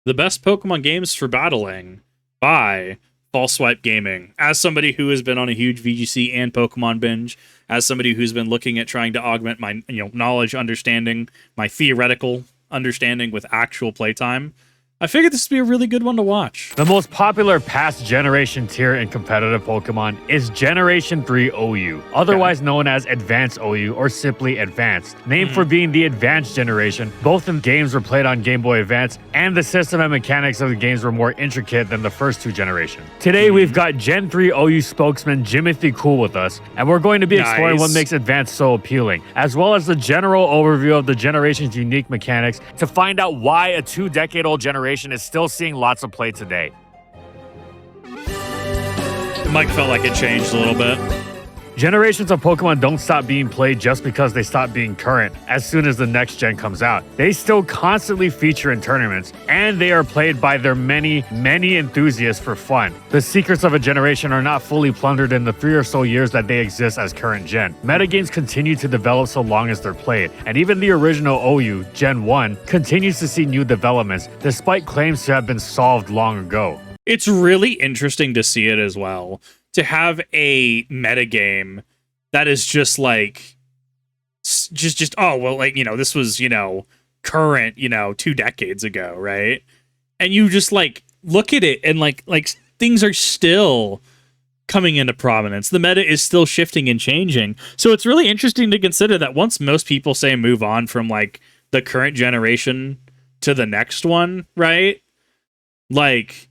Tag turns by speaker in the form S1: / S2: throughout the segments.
S1: The best Pokemon games for battling by False Swipe Gaming. As somebody who has been on a huge VGC and Pokemon binge, as somebody who's been looking at trying to augment my knowledge, understanding, my theoretical understanding with actual playtime, I figured this would be a really good one to watch.
S2: The most popular past generation tier in competitive Pokemon is Generation 3 OU, otherwise known as Advanced OU or simply Advanced. Named for being the advanced generation, both in games were played on Game Boy Advance, and the system and mechanics of the games were more intricate than the first two generations. Today we've got Gen 3 OU spokesman Jimothy Cool with us, and we're going to be exploring what makes Advanced so appealing, as well as the general overview of the generation's unique mechanics to find out why a 2-decade-old generation is still seeing lots of play today.
S1: The mic felt like it changed a little bit.
S2: Generations of Pokemon don't stop being played just because they stop being current as soon as the next gen comes out. They still constantly feature in tournaments, and they are played by their many enthusiasts for fun. The secrets of a generation are not fully plundered in the 3 or so years that they exist as current gen. Metagames continue to develop so long as they're played, and even the original OU, Gen 1, continues to see new developments, despite claims to have been solved long ago.
S1: It's really interesting to see it as well. To have a metagame that is just like, oh, well, like, this was, current, 2 decades ago, right? And you just like look at it and like things are still coming into prominence. The meta is still shifting and changing. So it's really interesting to consider that once most people say move on from like the current generation to the next one, right? Like,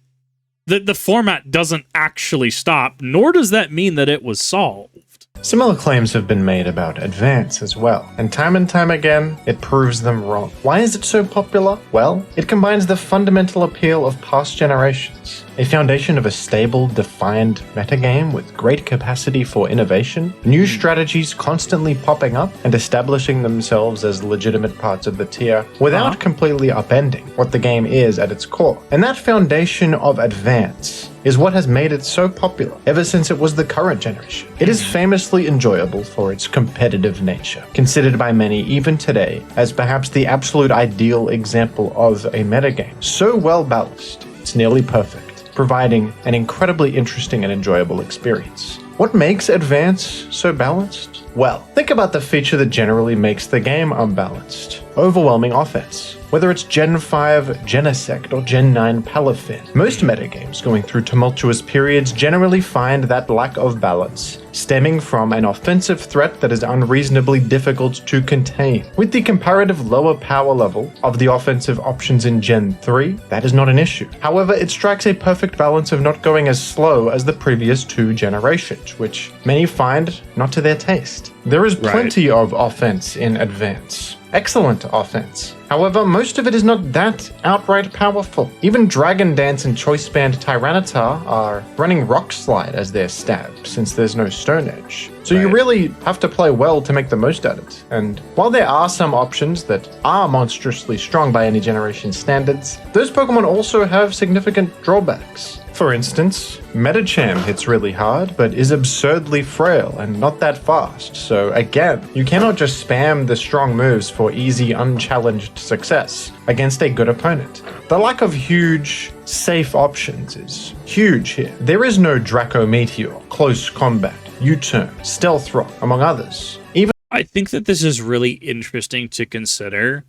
S1: the format doesn't actually stop, nor does that mean that it was solved.
S3: Similar claims have been made about Advance as well, and time again, it proves them wrong. Why is it so popular? Well, it combines the fundamental appeal of past generations, a foundation of a stable, defined metagame with great capacity for innovation, new strategies constantly popping up and establishing themselves as legitimate parts of the tier without completely upending what the game is at its core. And that foundation of Advance is what has made it so popular ever since it was the current generation. It is famously enjoyable for its competitive nature, considered by many even today as perhaps the absolute ideal example of a metagame. So well balanced, it's nearly perfect, providing an incredibly interesting and enjoyable experience. What makes Advance so balanced? Well, think about the feature that generally makes the game unbalanced. Overwhelming offense. Whether it's Gen 5 Genesect or Gen 9 Palafin, most metagames going through tumultuous periods generally find that lack of balance stemming from an offensive threat that is unreasonably difficult to contain. With the comparative lower power level of the offensive options in Gen 3, that is not an issue. However, it strikes a perfect balance of not going as slow as the previous 2 generations, which many find not to their taste. There is plenty of offense in Advance. Excellent offense. However, most of it is not that outright powerful. Even Dragon Dance and Choice Band Tyranitar are running Rock Slide as their stab, since there's no Stone Edge. So you really have to play well to make the most out of it. And while there are some options that are monstrously strong by any generation standards, those Pokemon also have significant drawbacks. For instance, Metacham hits really hard, but is absurdly frail and not that fast. So again, you cannot just spam the strong moves for easy, unchallenged success against a good opponent. The lack of huge, safe options is huge here. There is no Draco Meteor, Close Combat, U-Turn, Stealth Rock, among others.
S1: I think that this is really interesting to consider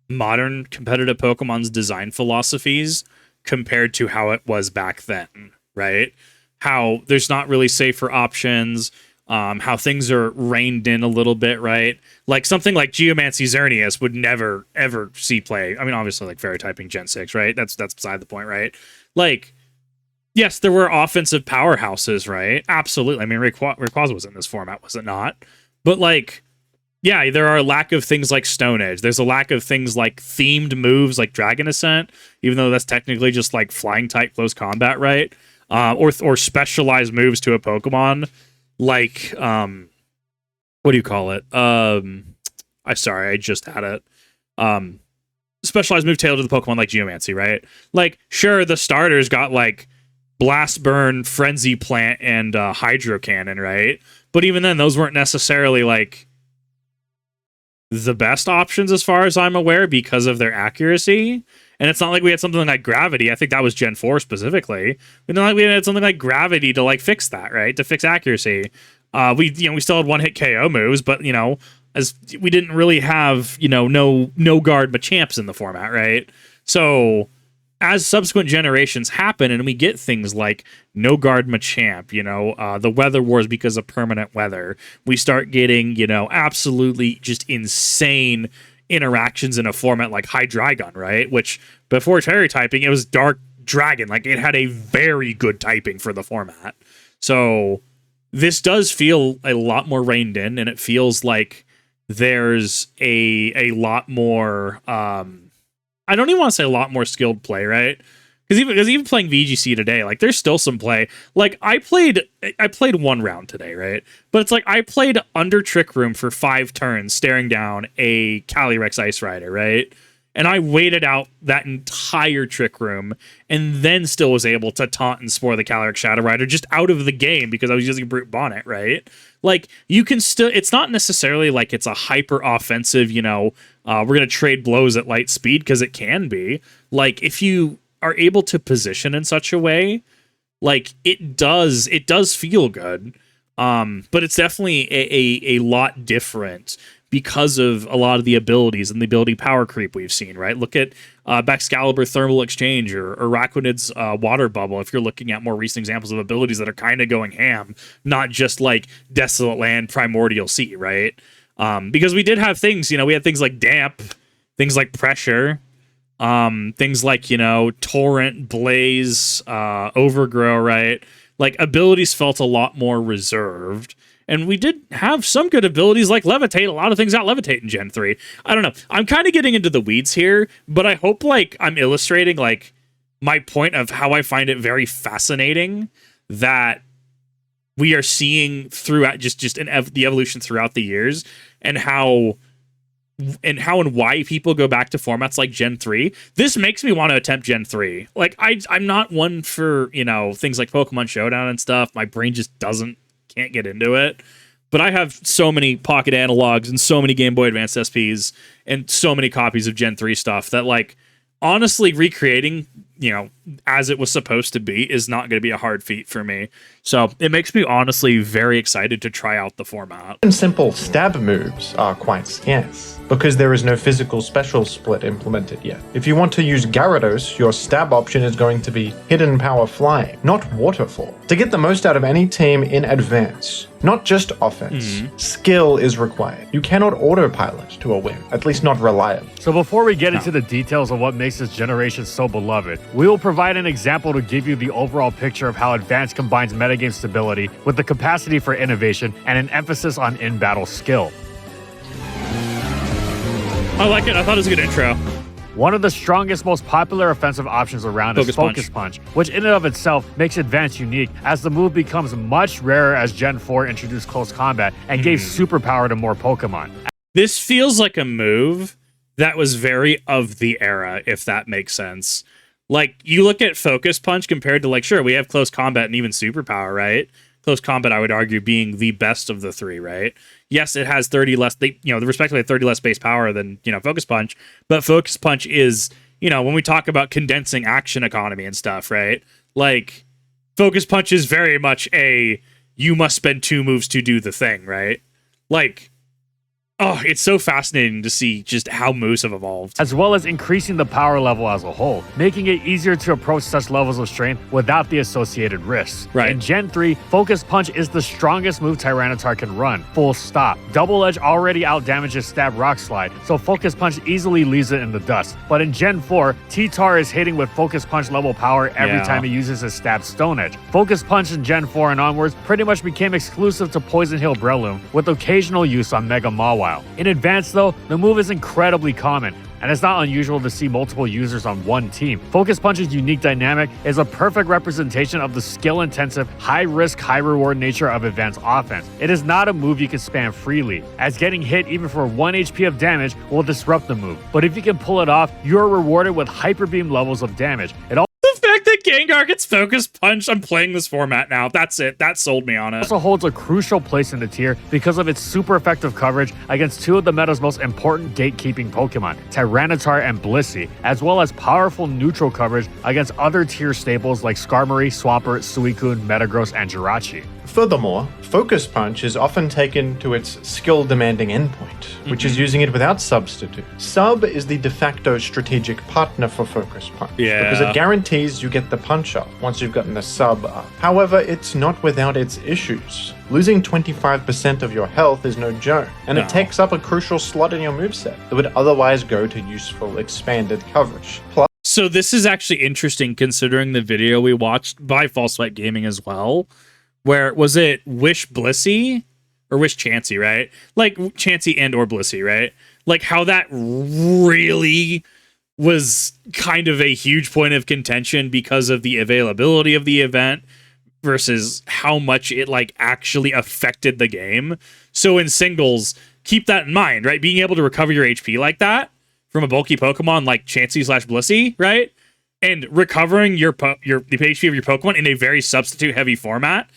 S1: modern competitive Pokemon's design philosophies compared to how it was back then, right? How there's not really safer options, how things are reined in a little bit, right? Like something like Geomancy Xerneas would never, ever see play. I mean, obviously, like Fairy typing Gen 6, right? That's beside the point, right? Like, yes, there were offensive powerhouses, right? Absolutely. I mean, Rayquaza was in this format, was it not? But, like, yeah, there are a lack of things like Stone Edge. There's a lack of things like themed moves like Dragon Ascent, even though that's technically just like flying type close combat, right? Or specialized moves to a Pokemon, like what do you call it? I just had it. Specialized move tailored to the Pokemon like Geomancy, right? Like, sure, the starters got like Blast Burn, Frenzy Plant, and Hydro Cannon, right? But even then, those weren't necessarily like the best options as far as I'm aware because of their accuracy. And it's not like we had something like Gravity. I think that was Gen 4 specifically. But not like we had something like Gravity to like fix that, right? To fix accuracy. We still had one hit KO moves, but as we didn't really have, no guard Machamps in the format, right? So as subsequent generations happen and we get things like no guard Machamp, the weather wars because of permanent weather, we start getting, absolutely just insane interactions in a format like Hydreigon, right? Which before Terry typing, it was Dark Dragon. Like it had a very good typing for the format. So this does feel a lot more reined in, and it feels like there's a lot more I don't even want to say a lot more skilled play, right? Because even playing VGC today, like there's still some play. Like I played one round today, right? But it's like I played under Trick Room for 5 turns, staring down a Calyrex Ice Rider, right? And I waited out that entire Trick Room, and then still was able to taunt and spore the Calyrex Shadow Rider just out of the game because I was using Brute Bonnet, right? Like you can still, it's not necessarily like it's a hyper offensive, we're gonna trade blows at light speed, because it can be. Like if you are able to position in such a way, like it does feel good. But it's definitely a lot different because of a lot of the abilities and the ability power creep we've seen, right? Look at Baxcalibur Thermal Exchange or Araquanid's Water Bubble, if you're looking at more recent examples of abilities that are kind of going ham, not just like Desolate Land, Primordial Sea, right? Because we did have things, we had things like Damp, things like Pressure, things like, Torrent, Blaze, Overgrow, right? Like abilities felt a lot more reserved. And we did have some good abilities like Levitate. A lot of things got Levitate in Gen 3. I don't know. I'm kind of getting into the weeds here, but I hope like I'm illustrating like my point of how I find it very fascinating that we are seeing throughout the evolution throughout the years, and how and why people go back to formats like Gen 3. This makes me want to attempt Gen 3. Like I'm not one for, things like Pokemon Showdown and stuff. My brain just can't get into it. But I have so many Pocket Analogs and so many Game Boy Advance SPs and so many copies of Gen 3 stuff that, like, honestly, recreating, as it was supposed to be is not going to be a hard feat for me. So it makes me honestly very excited to try out the format.
S3: And simple stab moves are quite scarce, because there is no physical special split implemented yet. If you want to use Gyarados, your stab option is going to be Hidden Power Flying, not Waterfall. To get the most out of any team in Advance, not just offense, skill is required. You cannot autopilot to a win, at least not reliably.
S2: So before we get into the details of what makes this generation so beloved, we will provide an example to give you the overall picture of how Advance combines metagame stability with the capacity for innovation and an emphasis on in-battle skill.
S1: I like it. I thought it was a good intro.
S2: One of the strongest, most popular offensive options around is Focus Punch, which in and of itself makes Advance unique, as the move becomes much rarer as Gen 4 introduced close combat and gave superpower to more Pokemon.
S1: This feels like a move that was very of the era, if that makes sense. Like, you look at Focus Punch compared to, like, sure, we have close combat and even superpower, right? Close combat, I would argue, being the best of the three, right? Yes, it has 30 less, respectively 30 less base power than, Focus Punch, but Focus Punch is, when we talk about condensing action economy and stuff, right? Like, Focus Punch is very much you must spend 2 moves to do the thing, right? Like, oh, it's so fascinating to see just how moves have evolved.
S2: As well as increasing the power level as a whole, making it easier to approach such levels of strength without the associated risks.
S1: Right.
S2: In Gen 3, Focus Punch is the strongest move Tyranitar can run, full stop. Double Edge already outdamages Stab Rock Slide, so Focus Punch easily leaves it in the dust. But in Gen 4, T-Tar is hitting with Focus Punch level power every time he uses his Stab Stone Edge. Focus Punch in Gen 4 and onwards pretty much became exclusive to Poison Hill Breloom, with occasional use on Mega Mawile. In Advance, though, the move is incredibly common, and it's not unusual to see multiple users on one team. Focus Punch's unique dynamic is a perfect representation of the skill-intensive, high-risk, high-reward nature of Advance offense. It is not a move you can spam freely, as getting hit even for 1 HP of damage will disrupt the move. But if you can pull it off, you are rewarded with Hyper Beam levels of damage.
S1: The fact the Gengar gets focus punched. I'm playing this format now. That's it. That sold me on it.
S2: Also holds a crucial place in the tier because of its super effective coverage against two of the meta's most important gatekeeping Pokemon, Tyranitar and Blissey, as well as powerful neutral coverage against other tier staples like Skarmory, Swampert, Suicune, Metagross, and Jirachi.
S3: Furthermore, Focus Punch is often taken to its skill-demanding endpoint, which is using it without Substitute. Sub is the de facto strategic partner for Focus Punch, because it guarantees you get the punch up once you've gotten the sub up. However, it's not without its issues. Losing 25% of your health is no joke, and it takes up a crucial slot in your moveset that would otherwise go to useful expanded coverage. Plus,
S1: so this is actually interesting considering the video we watched by False Swipe Gaming as well, where was it Wish Blissey or Wish Chansey, right? Like Chansey and or Blissey, right? Like how that really was kind of a huge point of contention because of the availability of the event versus how much it like actually affected the game. So in singles, keep that in mind, right? Being able to recover your HP like that from a bulky Pokemon like Chansey / Blissey, right? And recovering the HP of your Pokemon in a very substitute heavy format,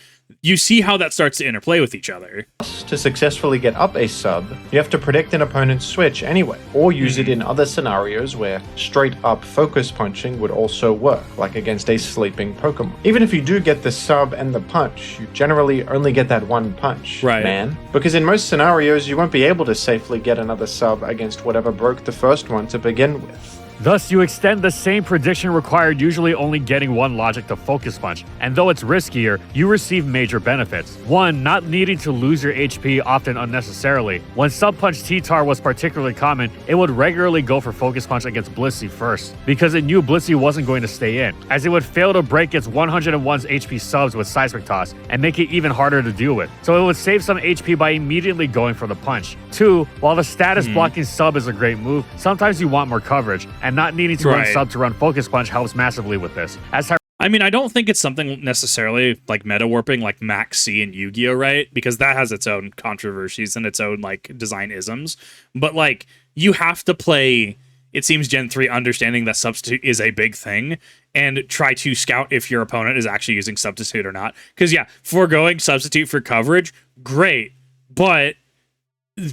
S1: you see how that starts to interplay with each other.
S3: to successfully get up a sub, you have to predict an opponent's switch anyway, or use it in other scenarios where straight up focus punching would also work, like against a sleeping Pokemon. Even if you do get the sub and the punch, you generally only get that one punch, man. Because in most scenarios, you won't be able to safely get another sub against whatever broke the first one to begin with.
S2: Thus, you extend the same prediction required, usually only getting one logic to Focus Punch, and though it's riskier, you receive major benefits. 1. Not needing to lose your HP often unnecessarily. When Sub Punch T-Tar was particularly common, it would regularly go for Focus Punch against Blissey first, because it knew Blissey wasn't going to stay in, as it would fail to break its 101's HP subs with Seismic Toss, and make it even harder to deal with, so it would save some HP by immediately going for the punch. 2. While the status blocking sub is a great move, sometimes you want more coverage, and not needing to run sub to run Focus Punch helps massively with this.
S1: I mean, I don't think it's something necessarily like meta warping like Max C and Yu-Gi-Oh, right? Because that has its own controversies and its own like design isms. But like, you have to play, it seems, Gen 3 understanding that Substitute is a big thing and try to scout if your opponent is actually using Substitute or not. Because yeah, foregoing Substitute for coverage, great. But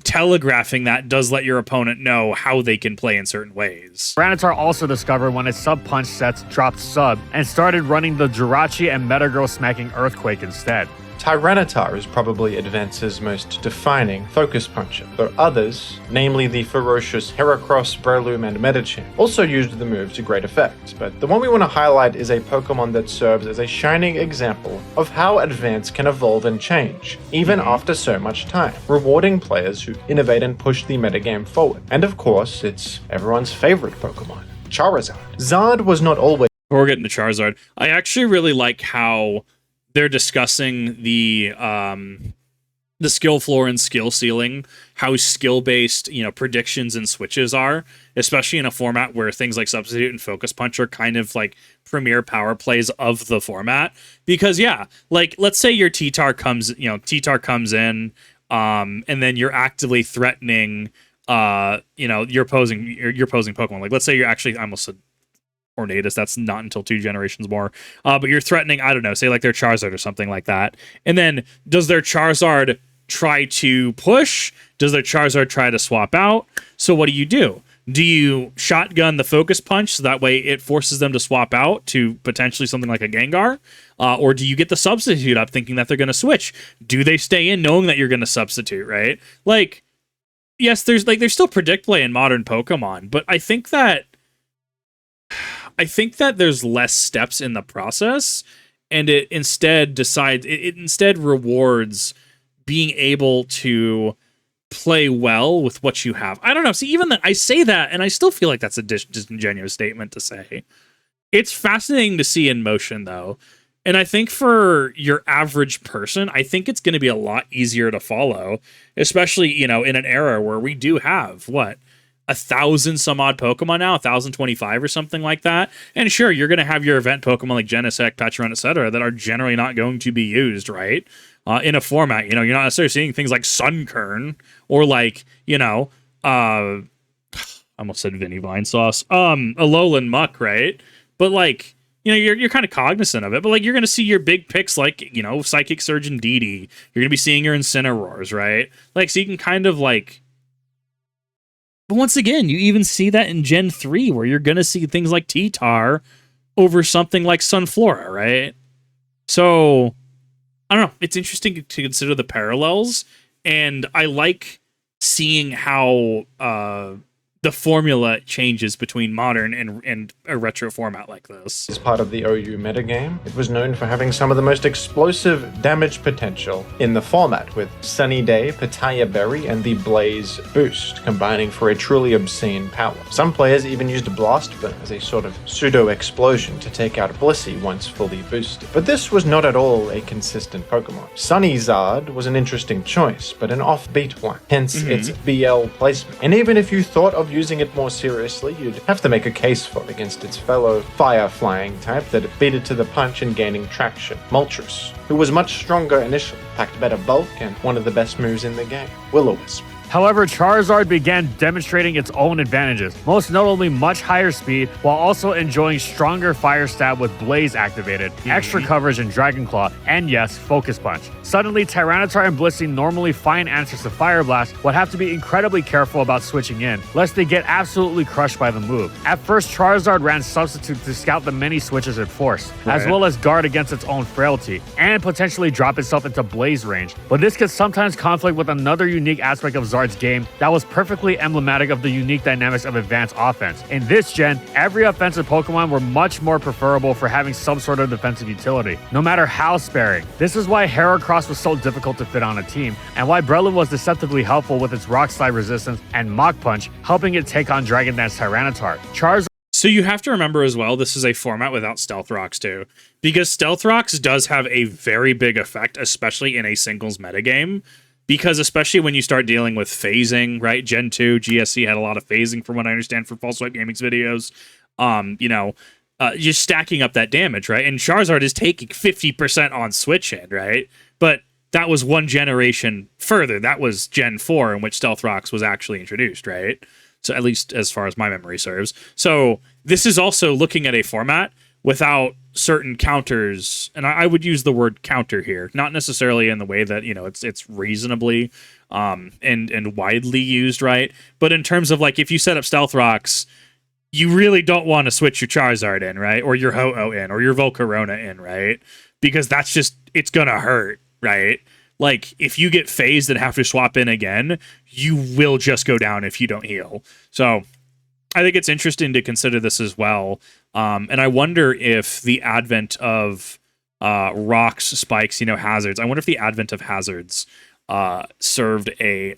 S1: telegraphing that does let your opponent know how they can play in certain ways.
S2: Tyranitar also discovered when its Sub Punch sets dropped sub and started running the Jirachi and Metagross smacking Earthquake instead.
S3: Tyranitar is probably Advance's most defining focus puncher, though others, namely the ferocious Heracross, Breloom, and Medicham, also used the move to great effect. But the one we want to highlight is a Pokemon that serves as a shining example of how Advance can evolve and change, even after so much time, rewarding players who innovate and push the metagame forward. And of course, it's everyone's favorite Pokemon, Charizard. Zard was not always—
S1: Before we're getting to Charizard, I actually really like how they're discussing the skill floor and skill ceiling, how skill-based, predictions and switches are, especially in a format where things like Substitute and Focus Punch are kind of like premier power plays of the format. Because yeah, like let's say your T-Tar comes in, and then you're actively threatening, your opposing Pokemon. Like let's say you're actually, I almost said Ornatus, that's not until 2 generations more. But you're threatening, I don't know, say like their Charizard or something like that. And then does their Charizard try to push? Does their Charizard try to swap out? So what do? Do you shotgun the Focus Punch so that way it forces them to swap out to potentially something like a Gengar? Or do you get the Substitute up thinking that they're going to switch? Do they stay in knowing that you're going to Substitute, right? Like, yes, there's still predict play in modern Pokemon, but I think that there's less steps in the process, and it instead rewards being able to play well with what you have. I don't know. See, even that, I say that, and I still feel like that's a disingenuous statement to say. It's fascinating to see in motion, though. And I think for your average person, I think it's going to be a lot easier to follow, especially, in an era where we do have, 1,000 some odd Pokemon now, 1,025 or something like that. And sure, you're going to have your event Pokemon like Genesect, Patron, etc. that are generally not going to be used, right? In a format, you're not necessarily seeing things like Sunkern or like, I almost said Vinny Vine Sauce, Alolan Muck, right? But like, you know, you're kind of cognizant of it, but like you're gonna see your big picks like, you know, Psychic Surgeon DD. You're gonna be seeing your Incineroars, right? Like, so you can kind of like. But once again, you even see that in Gen 3, where you're gonna see things like T-Tar over something like Sunflora, right? So I don't know. It's interesting to consider the parallels, and I like seeing how the formula changes between modern and a retro format like this.
S3: As part of the OU metagame, it was known for having some of the most explosive damage potential in the format, with Sunny Day, Pitaya Berry, and the Blaze Boost combining for a truly obscene power. Some players even used Blast Burn as a sort of pseudo-explosion to take out Blissey once fully boosted. But this was not at all a consistent Pokemon. Sunny Zard was an interesting choice, but an offbeat one, hence its BL placement. And even if you thought of using it more seriously, you'd have to make a case for it against its fellow fire-flying type that beat it to the punch in gaining traction, Moltres, who was much stronger initially, packed better bulk, and one of the best moves in the game, Will-O-Wisp.
S2: However, Charizard began demonstrating its own advantages, most notably much higher speed, while also enjoying stronger fire stab with Blaze activated, extra coverage in Dragon Claw, and yes, Focus Punch. Suddenly, Tyranitar and Blissey, normally fine answers to Fire Blast, would have to be incredibly careful about switching in, lest they get absolutely crushed by the move. At first, Charizard ran Substitute to scout the many switches it forced, as well as guard against its own frailty, and potentially drop itself into Blaze range. But this could sometimes conflict with another unique aspect of Zard's game that was perfectly emblematic of the unique dynamics of advanced offense. In this gen, every offensive Pokemon were much more preferable for having some sort of defensive utility, no matter how sparing. This is why Heracross was so difficult to fit on a team, and why Breloom was deceptively helpful with its Rock Slide resistance and Mach Punch, helping it take on Dragon Dance Tyranitar.
S1: So you have to remember as well, this is a format without Stealth Rocks too, because Stealth Rocks does have a very big effect, especially in a singles metagame. Because especially when you start dealing with phasing, right? Gen 2, GSC had a lot of phasing from what I understand for Pulse Swipe Gaming's videos. Just stacking up that damage, right? And Charizard is taking 50% on switch in, right? But that was one generation further. That was Gen 4 in which Stealth Rocks was actually introduced, right? So at least as far as my memory serves. So this is also looking at a format without certain counters, and I would use the word counter here, not necessarily in the way that, you know, it's reasonably and widely used, right? But in terms of like, if you set up Stealth Rocks, you really don't want to switch your Charizard in, right? Or your Ho-Oh in, or your Volcarona in, right? Because that's just, it's gonna hurt, right? Like, if you get phased and have to swap in again, you will just go down if you don't heal. So I think it's interesting to consider this as well. And I wonder if the advent of rocks, spikes, you know, hazards, I wonder if the advent of hazards served a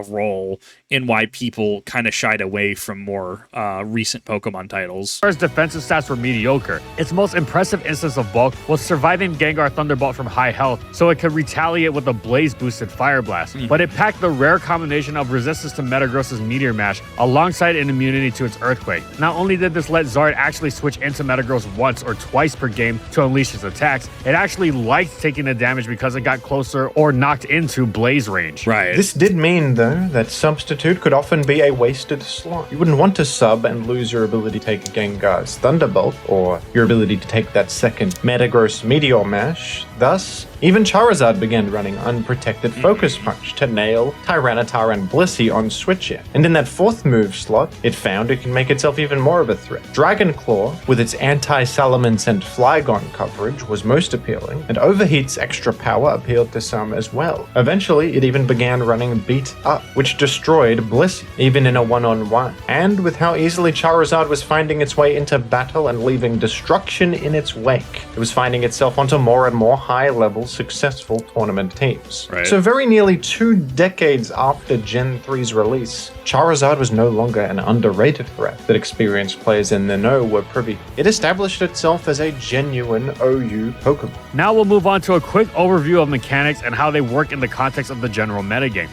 S1: role in why people kind of shied away from more recent Pokemon titles.
S2: Its defensive stats were mediocre. Its most impressive instance of bulk was surviving Gengar Thunderbolt from high health, so it could retaliate with a Blaze-boosted Fire Blast. But it packed the rare combination of resistance to Metagross's Meteor Mash alongside an immunity to its Earthquake. Not only did this let Zard actually switch into Metagross once or twice per game to unleash its attacks, it actually liked taking the damage because it got closer or knocked into Blaze range.
S1: Right.
S3: This did mean, though, that Substitute could often be a wasted slot. You wouldn't want to sub and lose your ability to take Gengar's Thunderbolt, or your ability to take that second Metagross Meteor Mash. Thus, even Charizard began running unprotected Focus Punch to nail Tyranitar and Blissey on switch in. And in that fourth move slot, it found it can make itself even more of a threat. Dragon Claw, with its anti-Salamence and Flygon coverage, was most appealing, and Overheat's extra power appealed to some as well. Eventually, it even began running Beat Up, which destroyed Blissey, even in a one-on-one. And with how easily Charizard was finding its way into battle and leaving destruction in its wake, it was finding itself onto more and more high-level successful tournament teams.
S1: Right.
S3: So very nearly 2 decades after Gen 3's release, Charizard was no longer an underrated threat that experienced players in the know were privy. It established itself as a genuine OU Pokemon.
S2: Now we'll move on to a quick overview of mechanics and how they work in the context of the general metagame.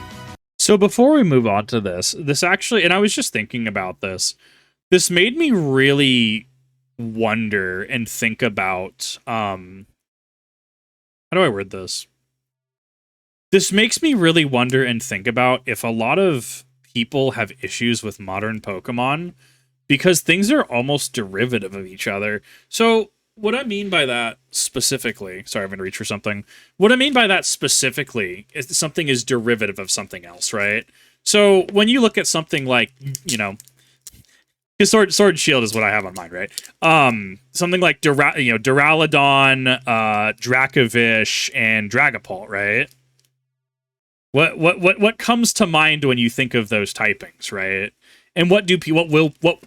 S1: So before we move on to this actually, and I was just thinking about this made me really wonder and think about, how do I word this? This makes me really wonder and think about if a lot of people have issues with modern Pokemon because things are almost derivative of each other. So what I mean by that specifically, sorry, I'm going to reach for something. What I mean by that specifically is something is derivative of something else, right? So when you look at something like, you know, because sword and shield is what I have on mind, right? Something like Duraludon, Dracovish, and Dragapult, right? What comes to mind when you think of those typings, right? And what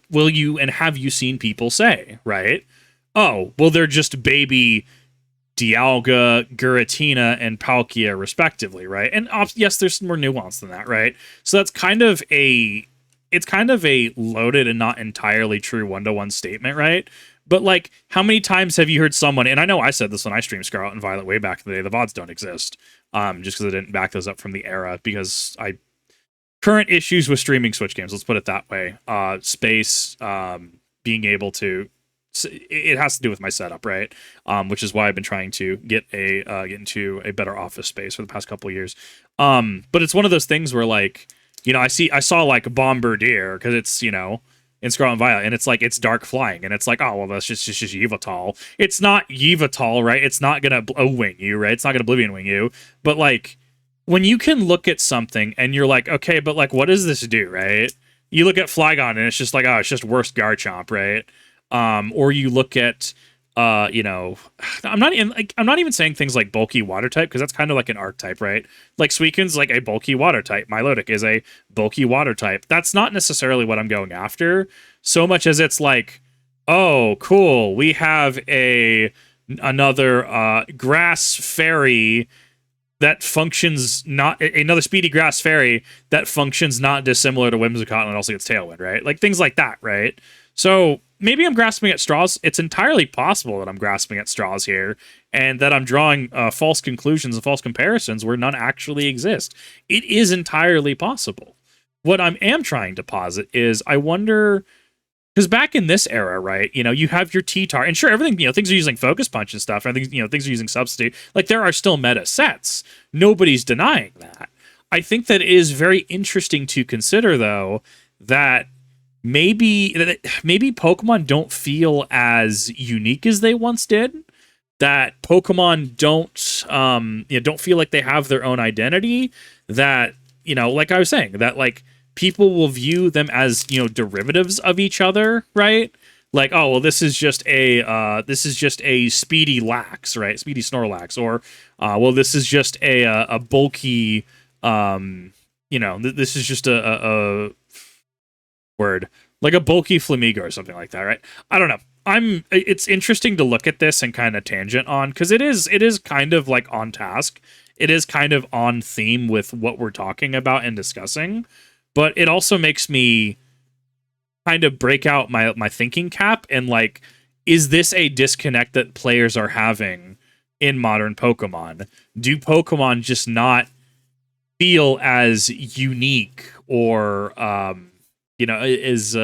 S1: will you and have you seen people say, right? Oh, well, they're just baby Dialga, Giratina, and Palkia, respectively, right? And yes, there's more nuance than that, right? So that's kind of a loaded and not entirely true one-to-one statement, right? But like, how many times have you heard someone? And I know I said this when I streamed Scarlet and Violet way back in the day. The VODs don't exist, just because I didn't back those up from the era because current issues with streaming Switch games. Let's put it that way. Space, being able to. It has to do with my setup, right? Which is why I've been trying to get into a better office space for the past couple of years. But it's one of those things where, like, you know, I saw like Bombardier because it's, you know, in Scarlet and Violet, and it's like it's dark flying, and it's like, oh well, that's just Yveltal. It's not Yveltal, right? It's not gonna wing you, right? It's not gonna Oblivion wing you. But like, when you can look at something and you're like, okay, but like, what does this do, right? You look at Flygon and it's just like, oh, it's just worse Garchomp, right? Or you look at, you know, I'm not even saying things like bulky water type because that's kind of like an archetype, right? Like Suicune's like a bulky water type. Milotic is a bulky water type. That's not necessarily what I'm going after so much as it's like, oh, cool, we have another grass fairy that functions not another speedy grass fairy that functions not dissimilar to Whimsicott and also gets Tailwind, right? Like things like that, right? So maybe I'm grasping at straws. It's entirely possible that I'm grasping at straws here and that I'm drawing false conclusions and false comparisons where none actually exist. It is entirely possible. What I am trying to posit is I wonder, because back in this era, right, you know, you have your T-Tar, and sure, everything, you know, things are using Focus Punch and stuff, and things, you know, things are using Substitute. Like, there are still meta sets. Nobody's denying that. I think that it is very interesting to consider, though, that maybe Pokemon don't feel as unique as they once did. That Pokemon don't feel like they have their own identity. That, you know, like I was saying, that like people will view them as, you know, derivatives of each other, right? Like, oh well, this is just a speedy Lax, right? Speedy Snorlax, or well, this is just a bulky, you know, this is just a word, like a bulky Flamigo or something like that, right? I don't know. It's interesting to look at this and kind of tangent on, because it is kind of like on task. It is kind of on theme with what we're talking about and discussing, but it also makes me kind of break out my thinking cap and like, is this a disconnect that players are having in modern Pokemon? Do Pokemon just not feel as unique or you know, as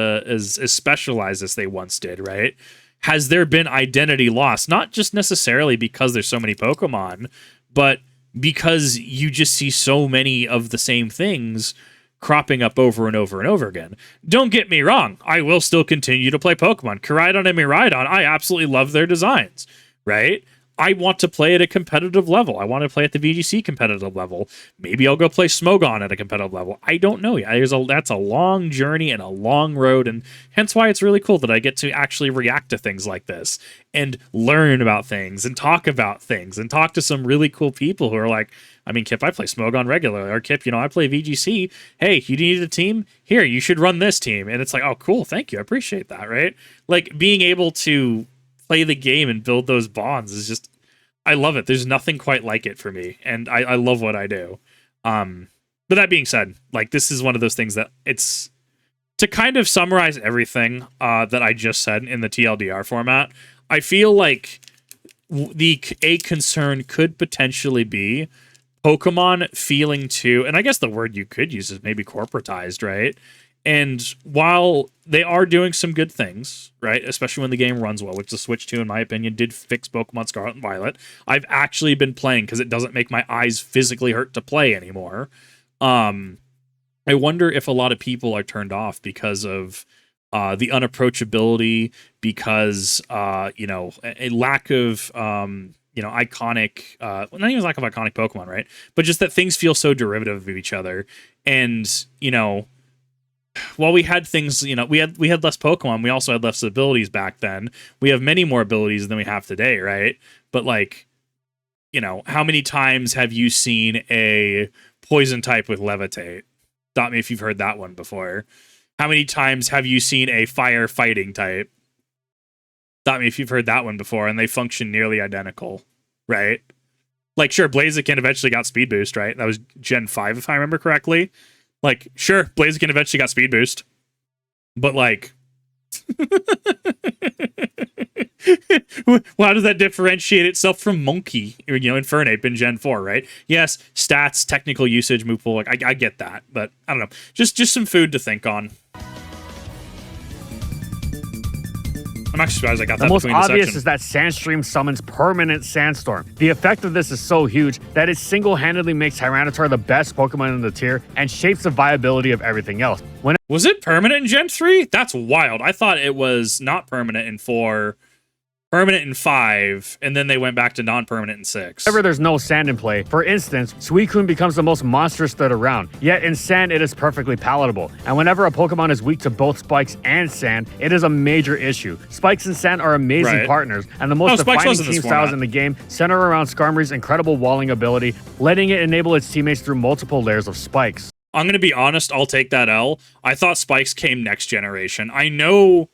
S1: specialized as they once did, right? Has there been identity loss? Not just necessarily because there's so many Pokemon, but because you just see so many of the same things cropping up over and over and over again. Don't get me wrong, I will still continue to play Pokemon. Koraidon and Miraidon, I absolutely love their designs, right? I want to play at a competitive level. I want to play at the VGC competitive level. Maybe I'll go play Smogon at a competitive level. I don't know yet. That's a long journey and a long road, and hence why it's really cool that I get to actually react to things like this and learn about things and talk about things and talk to some really cool people who are like, I mean, Kip, I play Smogon regularly, or Kip, you know, I play VGC. Hey, you need a team? Here, you should run this team. And it's like, oh, cool, thank you, I appreciate that, right? Like, being able to play the game and build those bonds is just, I love it. There's nothing quite like it for me, and I love what I do. But that being said, like, this is one of those things that it's, to kind of summarize everything that I just said in the TLDR format, I feel like a concern could potentially be Pokemon feeling too, and I guess the word you could use is maybe corporatized, right? And while they are doing some good things, right, especially when the game runs well, which the Switch 2, in my opinion, did fix Pokemon Scarlet and Violet, I've actually been playing because it doesn't make my eyes physically hurt to play anymore. I wonder if a lot of people are turned off because of the unapproachability because a lack of iconic, not even lack of iconic Pokemon, right? But just that things feel so derivative of each other. And, while we had things, we had less Pokemon, we also had less abilities back then. We have many more abilities than we have today, right? But like, how many times have you seen a poison type with Levitate? Stop me if you've heard that one before. How many times have you seen a fire fighting type? Stop me if you've heard that one before, and they function nearly identical, right? Like, sure, Blaziken eventually got Speed Boost, right? That was Gen 5, if I remember correctly. Like, sure, Blaziken eventually got Speed Boost. But, like... how does that differentiate itself from Monkey, Infernape in Gen 4, right? Yes, stats, technical usage, move pool, like, I get that, but I don't know. Just some food to think on. I'm actually surprised I got that between the
S2: most obvious
S1: section.
S2: is that Sandstream summons permanent Sandstorm. The effect of this is so huge that it single-handedly makes Tyranitar the best Pokemon in the tier and shapes the viability of everything else.
S1: Was it permanent in Gen 3? That's wild. I thought it was not permanent in 4, permanent in 5, and then they went back to non-permanent in 6.
S2: Whenever there's no sand in play, for instance, Suicune becomes the most monstrous threat around, yet in sand it is perfectly palatable. And whenever a Pokemon is weak to both spikes and sand, it is a major issue. Spikes and sand are amazing partners, and the most defining team styles in the game center around Skarmory's incredible walling ability, letting it enable its teammates through multiple layers of spikes.
S1: I'm going to be honest, I'll take that L. I thought spikes came next generation. I know...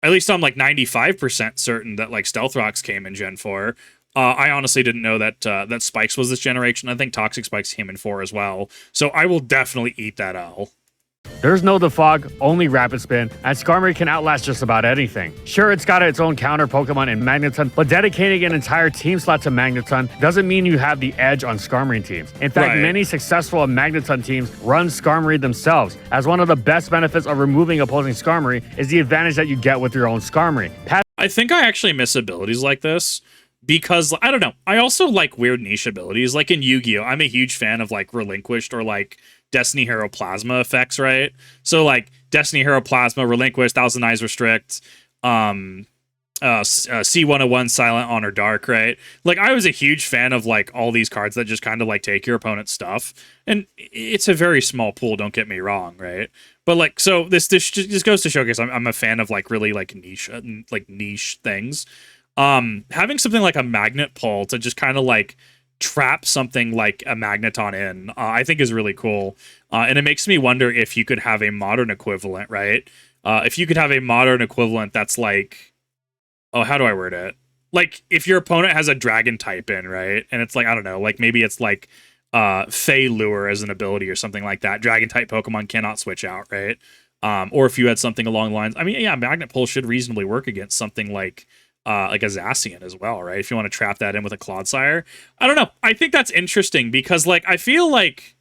S1: At least I'm like 95% certain that like Stealth Rocks came in Gen 4. I honestly didn't know that that Spikes was this generation. I think Toxic Spikes came in 4 as well. So I will definitely eat that L.
S2: There's no Defog, only Rapid Spin, and Skarmory can outlast just about anything. Sure, it's got its own counter Pokemon in Magneton, but dedicating an entire team slot to Magneton doesn't mean you have the edge on Skarmory teams. In fact, many successful Magneton teams run Skarmory themselves, as one of the best benefits of removing opposing Skarmory is the advantage that you get with your own Skarmory.
S1: I think I actually miss abilities like this. Because, I don't know, I also like weird niche abilities. Like in Yu-Gi-Oh!, I'm a huge fan of like Relinquished or like Destiny Hero Plasma effects, right? So like Destiny Hero Plasma, Relinquished, Thousand Eyes Restrict, C101 Silent Honor Dark, right? Like I was a huge fan of like all these cards that just kind of like take your opponent's stuff. And it's a very small pool, don't get me wrong, right? But like, so this just goes to showcase I'm a fan of like really like niche things. Having something like a magnet pull to just kind of like trap something like a Magneton in, I think is really cool. And it makes me wonder if you could have a modern equivalent, right? If you could have a modern equivalent that's like, how do I word it? Like if your opponent has a dragon type in, right? And it's like, I don't know, like maybe it's like Fey Lure as an ability or something like that. Dragon type Pokemon cannot switch out, right? Or if you had something along the lines, I mean, yeah, magnet pull should reasonably work against something like a Zacian as well, right? If you want to trap that in with a Clodsire. I don't know. I think that's interesting because like I feel like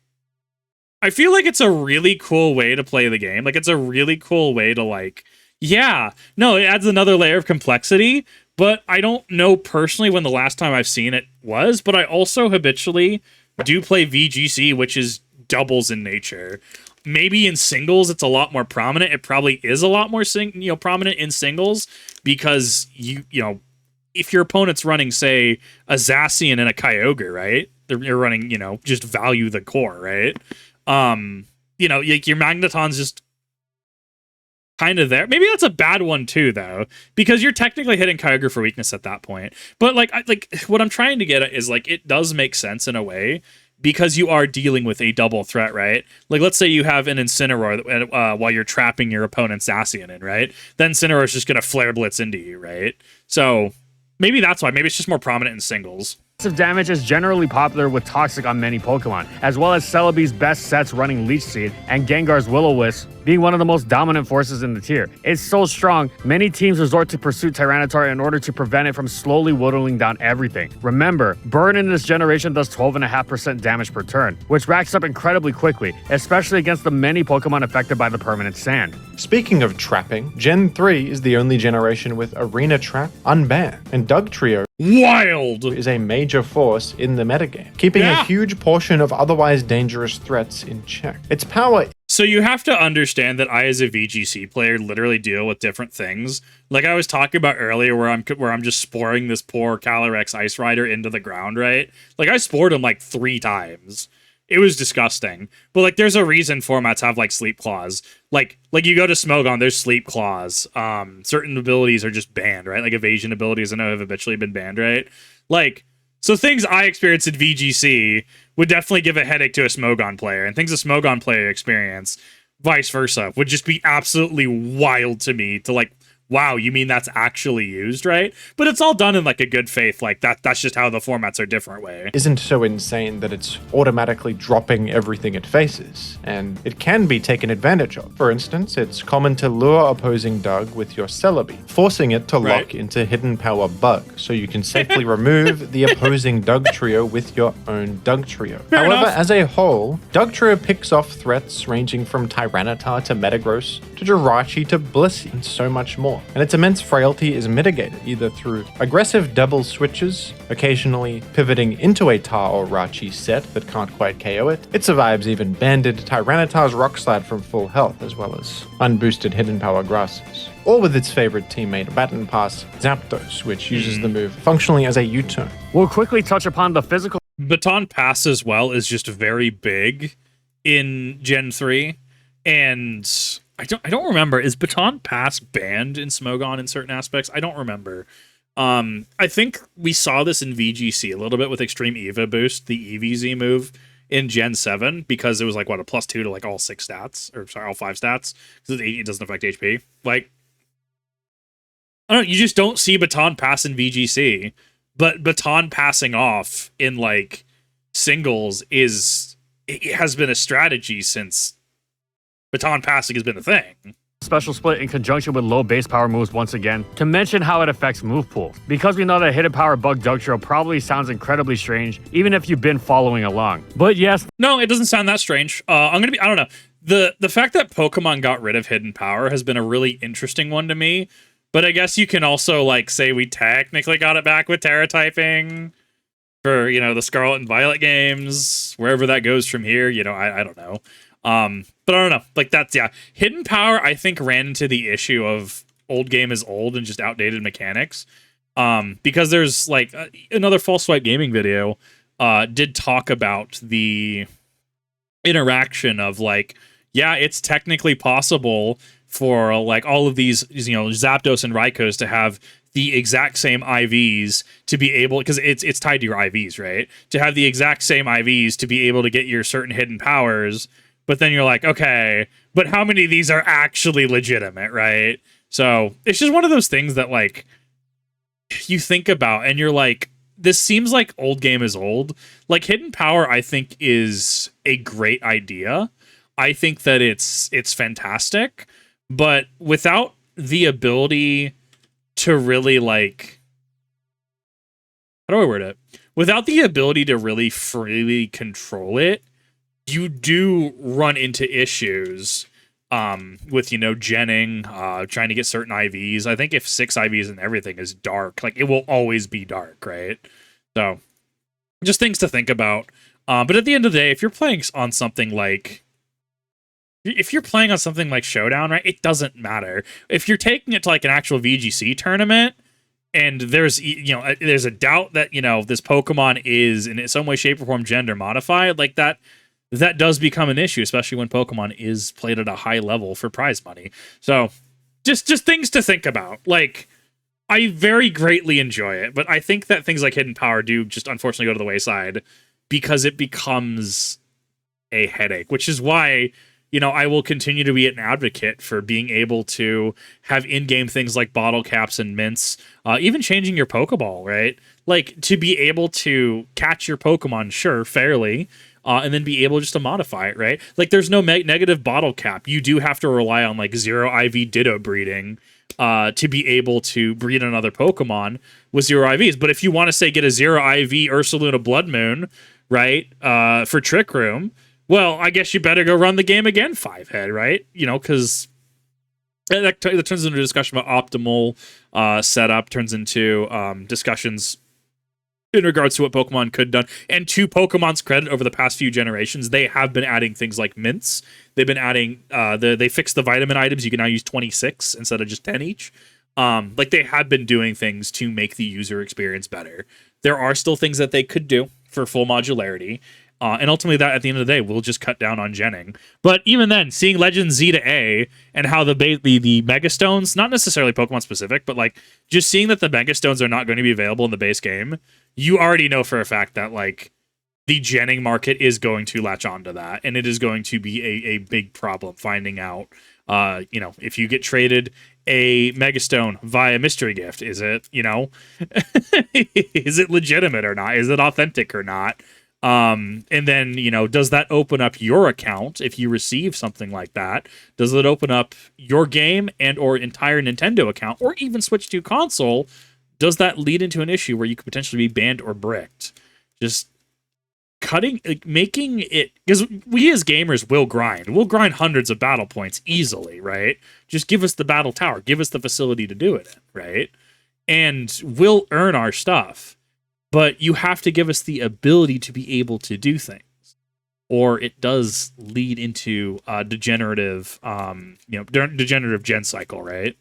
S1: it's a really cool way to play the game. Like it's a really cool way to like, yeah, no, it adds another layer of complexity, but I don't know personally when the last time I've seen it was, but I also habitually do play VGC, which is doubles in nature. Maybe in singles it's a lot more prominent. It probably is a lot more prominent in singles because you know if your opponent's running say a Zacian and a Kyogre, right? You're running, just value the core, right? Your Magneton's just kind of there. Maybe that's a bad one too though, because you're technically hitting Kyogre for weakness at that point. But like what I'm trying to get at is like it does make sense in a way. Because you are dealing with a double threat, right? Like, let's say you have an Incineroar while you're trapping your opponent's Zacian in, right? Then Incineroar is just going to Flare Blitz into you, right? So maybe that's why. Maybe it's just more prominent in singles.
S2: Massive damage is generally popular with Toxic on many Pokemon, as well as Celebi's best sets running Leech Seed and Gengar's Will-O-Wisp being one of the most dominant forces in the tier. It's so strong, many teams resort to Pursuit Tyranitar in order to prevent it from slowly whittling down everything. Remember, Burn in this generation does 12.5% damage per turn, which racks up incredibly quickly, especially against the many Pokemon affected by the permanent sand.
S3: Speaking of trapping, Gen 3 is the only generation with Arena Trap unbanned, and Dugtrio
S1: Wild
S3: is a major force in the metagame, keeping a huge portion of otherwise dangerous threats in check. Its power
S1: So you have to understand that I, as a VGC player, literally deal with different things. Like I was talking about earlier, where I'm just sporing this poor Calyrex Ice Rider into the ground, right? Like I spored him like 3 times. It was disgusting. But like, there's a reason formats have like sleep claws. Like you go to Smogon, there's sleep claws. Certain abilities are just banned, right? Like evasion abilities, I know have habitually been banned, right? Like, so things I experienced in VGC would definitely give a headache to a Smogon player, and things a Smogon player experience, vice versa, would just be absolutely wild to me to like, wow, you mean that's actually used, right? But it's all done in like a good faith, like that's just how the formats are different way.
S3: Isn't so insane that it's automatically dropping everything it faces, and it can be taken advantage of. For instance, it's common to lure opposing Doug with your Celebi, forcing it to lock into Hidden Power Bug, so you can safely remove the opposing Doug trio with your own Doug trio.
S1: Fair
S3: However,
S1: enough.
S3: as a whole, Doug trio picks off threats ranging from Tyranitar to Metagross to Jirachi to Blissey, and so much more. And its immense frailty is mitigated either through aggressive double switches, occasionally pivoting into a Tar or Rachi set that can't quite KO it. It survives even banded Tyranitar's Rock Slide from full health, as well as unboosted Hidden Power Grasses. Or with its favorite teammate Baton Pass Zapdos, which uses the move functionally as a U-turn.
S2: We'll quickly touch upon the physical
S1: Baton Pass as well is just very big in Gen 3, and I don't remember, is Baton Pass banned in Smogon in certain aspects? I don't remember. I think we saw this in VGC a little bit with Extreme Eva Boost, the EVZ move in Gen 7, because it was like, what, a +2 to like all 6 stats, or sorry, all 5 stats, because it doesn't affect HP. Like, I don't know, you just don't see Baton Pass in VGC, but Baton passing off in like singles it has been a strategy since Baton passing has been a thing.
S2: special split in conjunction with low base power moves once again, to mention how it affects move pool. Because we know that Hidden Power Bug Doug Trio probably sounds incredibly strange, even if you've been following along. But yes,
S1: No, it doesn't sound that strange. I don't know. The fact that Pokemon got rid of Hidden Power has been a really interesting one to me. But I guess you can also like say we technically got it back with Terra typing for, the Scarlet and Violet games, wherever that goes from here. I don't know. But I don't know. Like that's, yeah. Hidden Power, I think, ran into the issue of old game is old and just outdated mechanics. Because there's like another False Swipe Gaming video did talk about the interaction of like, yeah, it's technically possible for like all of these, Zapdos and Raikos to have the exact same IVs to be able, because it's tied to your IVs, right? To have the exact same IVs to be able to get your certain hidden powers, but then you're like, okay, but how many of these are actually legitimate, right? So it's just one of those things that like you think about and you're like, this seems like old game is old. Like Hidden Power, I think, is a great idea. I think that it's fantastic, but without the ability to really like, how do I word it? Without the ability to really freely control it, you do run into issues with, genning, trying to get certain IVs. I think if 6 IVs and everything is dark, like it will always be dark, right? So just things to think about. But at the end of the day, if you're playing on something like Showdown, right, it doesn't matter. If you're taking it to like an actual VGC tournament and there's a doubt that, this Pokemon is in some way, shape, or form gender modified, like that does become an issue, especially when Pokemon is played at a high level for prize money. So just things to think about. Like, I very greatly enjoy it, but I think that things like Hidden Power do just unfortunately go to the wayside because it becomes a headache, which is why, I will continue to be an advocate for being able to have in-game things like bottle caps and mints, even changing your Pokeball, right? Like, to be able to catch your Pokemon, sure, fairly, and then be able just to modify it, right? Like, there's no negative bottle cap. You do have to rely on, like, 0 IV Ditto breeding to be able to breed another Pokemon with 0 IVs. But if you want to, say, get a 0 IV Ursaluna Blood Moon, right, for Trick Room, well, I guess you better go run the game again 5-head, right? Because that turns into a discussion about optimal setup, turns into discussions in regards to what Pokemon could done. And to Pokemon's credit, over the past few generations, they have been adding things like mints. They've been adding they fixed the vitamin items. You can now use 26 instead of just 10 each. Like they have been doing things to make the user experience better. There are still things that they could do for full modularity. And ultimately that at the end of the day will just cut down on genning. But even then, seeing Legend Z to A and how the Mega Stones, not necessarily Pokemon specific, but like just seeing that the Mega Stones are not going to be available in the base game, you already know for a fact that like the genning market is going to latch onto that, and it is going to be a big problem finding out, if you get traded a Megastone via mystery gift, is it, is it legitimate or not? Is it authentic or not? And then, does that open up your account if you receive something like that? Does it open up your game and or entire Nintendo account, or even switch to console? Does that lead into an issue where you could potentially be banned or bricked? Just making it, because we as gamers will grind. We'll grind hundreds of battle points easily, right? Just give us the battle tower, give us the facility to do it, right? And we'll earn our stuff. But you have to give us the ability to be able to do things, or it does lead into degenerative gen cycle, right?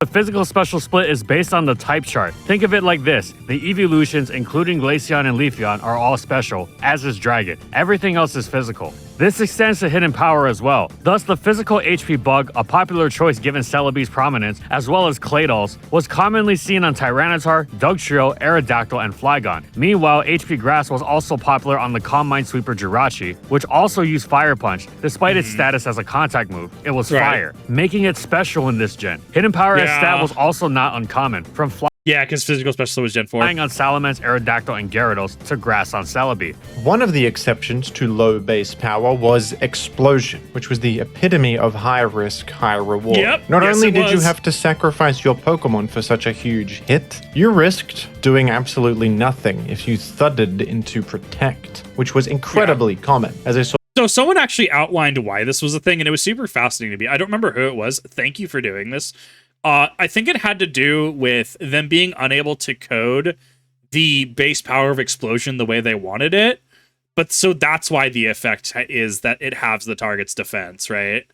S2: The physical special split is based on the type chart. Think of it like this. The evolutions, including Glaceon and Leafeon, are all special, as is Dragon. Everything else is physical. This extends to hidden power as well. Thus, the physical HP bug, a popular choice given Celebi's prominence, as well as Cladle's, was commonly seen on Tyranitar, Dugtrio, Aerodactyl, and Flygon. Meanwhile, HP Grass was also popular on the Calm Minesweeper Jirachi, which also used Fire Punch. Despite its status as a contact move, it was fire, making it special in this gen. Hidden power as stat was also not uncommon, from
S1: Yeah, because physical special was Gen 4.
S2: Flying on Salamence, Aerodactyl, and Gyarados to Grass on Celebi.
S3: One of the exceptions to low base power was Explosion, which was the epitome of high risk, high reward.
S1: Yep,
S3: Not
S1: yes,
S3: only
S1: it
S3: did you
S1: was.
S3: have to sacrifice your Pokemon for such a huge hit, you risked doing absolutely nothing if you thudded into Protect, which was incredibly common, as I saw.
S1: So someone actually outlined why this was a thing, and it was super fascinating to me. I don't remember who it was. Thank you for doing this. I think it had to do with them being unable to code the base power of Explosion the way they wanted it. But so that's why the effect is that it halves the target's defense, right?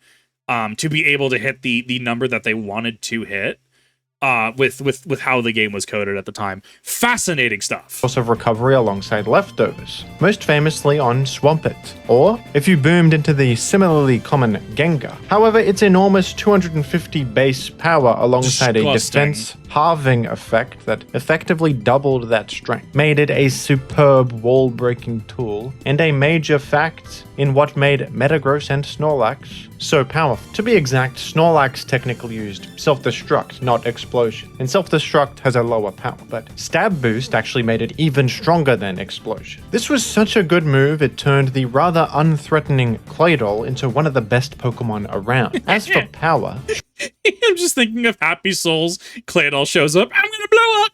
S1: To be able to hit the number that they wanted to hit. With how the game was coded at the time. Fascinating stuff.
S3: Source of recovery alongside leftovers, most famously on Swampert, or if you boomed into the similarly common Gengar. However, its enormous 250 base power alongside a
S1: Disgusting.
S3: defense halving effect that effectively doubled that strength made it a superb wall-breaking tool and a major fact in what made Metagross and Snorlax so powerful. To be exact, Snorlax technically used self-destruct, not explosion, and self-destruct has a lower power, but stab boost actually made it even stronger than explosion. This was such a good move, it turned the rather unthreatening Claydol into one of the best Pokemon around. As for power,
S1: I'm just thinking of Happy Souls. Claydol shows up. I'm gonna blow up.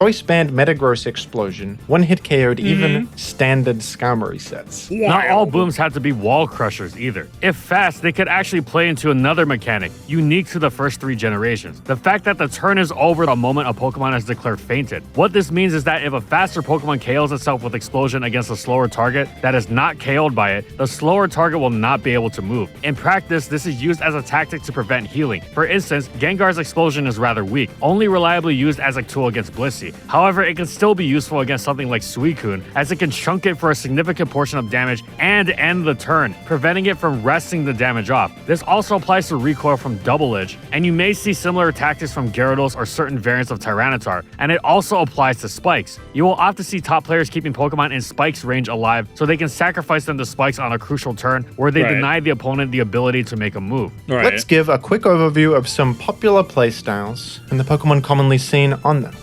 S3: Choice Band Metagross Explosion one-hit KO'd even standard Skarmory sets.
S2: Not all booms had to be wall crushers either. If fast, they could actually play into another mechanic, unique to the first 3 generations. The fact that the turn is over the moment a Pokemon has declared fainted. What this means is that if a faster Pokemon KOs itself with Explosion against a slower target that is not KO'd by it, the slower target will not be able to move. In practice, this is used as a tactic to prevent healing. For instance, Gengar's Explosion is rather weak, only reliably used as a tool against Blissey. However, it can still be useful against something like Suicune, as it can chunk it for a significant portion of damage and end the turn, preventing it from resting the damage off. This also applies to recoil from Double Edge, and you may see similar tactics from Gyarados or certain variants of Tyranitar, and it also applies to Spikes. You will often see top players keeping Pokemon in Spikes range alive, so they can sacrifice them to Spikes on a crucial turn where they deny the opponent the ability to make a move.
S1: Right.
S3: Let's give a quick overview of some popular playstyles and the Pokemon commonly seen on them.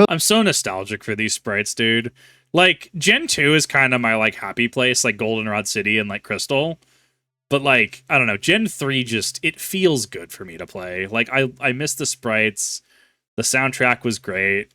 S1: I'm so nostalgic for these sprites, dude. Like, Gen 2 is kind of my, like, happy place, like Goldenrod City and, like, Crystal. But, like, I don't know, Gen 3 just, it feels good for me to play. Like, I miss the sprites. The soundtrack was great.